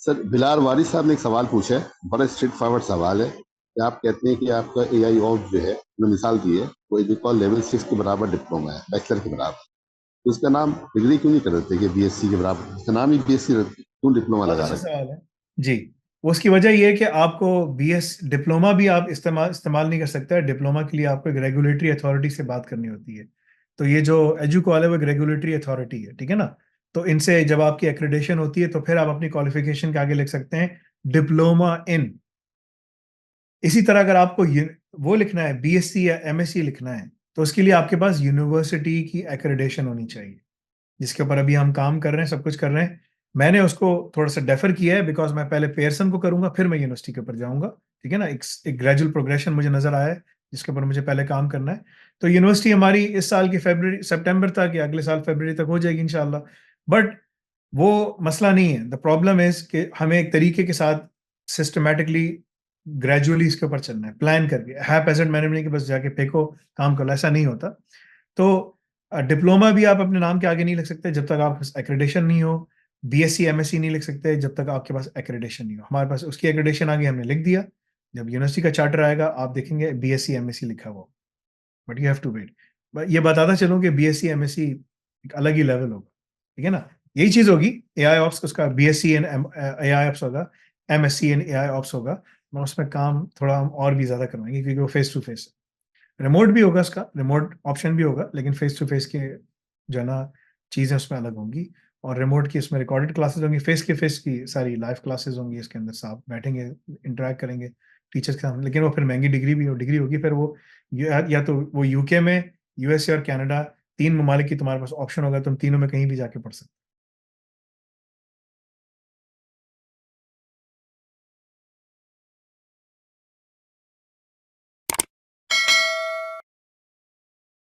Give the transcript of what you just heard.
Sir Bilal वारिस साहब ने एक सवाल पूछा है, बड़ा स्ट्रेट फॉरवर्ड सवाल है कि आप कहते हैं कि आपका एआई ऑफ जो है, उन्होंने मिसाल दी है, वो एजुकॉल लेवल 6 के बराबर डिप्लोमा है, बैचलर के बराबर। तो उसका नाम डिग्री क्यों नहीं कर देते कि बीएससी के बराबर? उसका नाम ही बीएससी रखते, क्यों डिप्लोमा बहुत लगा अच्छा रहे? सवाल है जी। उसकी वजह यह है कि आपको बीएस डिप्लोमा भी आप इस्तेमाल इस्तेमाल नहीं कर सकते। डिप्लोमा के लिए आपको एक रेगुलेटरी अथॉरिटी से बात करनी होती है। तो ये जो एजुकॉल है वो एक रेगुलेटरी अथॉरिटी है, ठीक है ना। तो इनसे जब आपकी एक्रेडिटेशन होती है तो फिर आप अपनी क्वालिफिकेशन के आगे लिख सकते हैं डिप्लोमा इन। इसी तरह अगर आपको वो लिखना है बीएससी या एमएससी लिखना है, तो उसके लिए आपके पास यूनिवर्सिटी की एक्रेडिटेशन होनी चाहिए, जिसके ऊपर अभी हम काम कर रहे हैं, सब कुछ कर रहे हैं। मैंने उसको थोड़ा सा डेफर किया है बिकॉज मैं पहले पेयरसन को करूंगा, फिर मैं यूनिवर्सिटी के ऊपर जाऊंगा। ठीक है ना, एक ग्रेजुअल प्रोग्रेशन मुझे नजर आया है जिसके ऊपर मुझे पहले काम करना है। तो यूनिवर्सिटी हमारी इस साल की फरवरी सितंबर तक या अगले साल फरवरी तक हो जाएगी इंशाल्लाह। बट वो मसला नहीं है। द प्रॉब्लम इज कि हमें एक तरीके के साथ सिस्टमेटिकली ग्रेजुअली इसके ऊपर चलना है, प्लान करके। है पेजेंट मैंने नहीं कि बस जाके फेंको काम कर लो, ऐसा नहीं होता। तो डिप्लोमा भी आप अपने नाम के आगे नहीं लिख सकते जब तक आपके पास एक्रेडिटेशन नहीं हो। बीएससी एमएससी नहीं लिख सकते जब तक आपके पास एक्रेडिटेशन नहीं हो। हमारे पास उसकी एक्रेडिटेशन आगे हमने लिख दिया। जब यूनिवर्सिटी का चार्टर आएगा आप देखेंगे बीएससी एमएससी लिखा हुआ। But you have to wait. ये बताता चलूं कि बीएससी एमएससी एक अलग ही लेवल होगा, ठीक है ना। यही चीज होगी एआई ऑप्स, उसका बीएससी इन एआई ऑप्स होगा, एमएससी इन एआई ऑप्स होगा। मैं उसमें काम थोड़ा हम और भी ज्यादा करवाएंगे क्योंकि वो फेस टू फेस है। रिमोट भी होगा, उसका रिमोट ऑप्शन भी होगा, लेकिन फेस टू फेस के जो है ना चीजें उसमें अलग होंगी। और रिमोट की उसमें रिकॉर्डेड क्लासेस होंगी, फेस के फेस की सारी लाइव क्लासेस होंगी। इसके अंदर साहब बैठेंगे, इंटरेक्ट करेंगे टीचर्स के सामने। लेकिन वो फिर महंगी डिग्री होगी। फिर वो या तो वो यूके में, यूएसए और कनाडा, तीन ममालिक की तुम्हारे पास ऑप्शन होगा, तुम तीनों में कहीं भी जाके पढ़ सकते हो।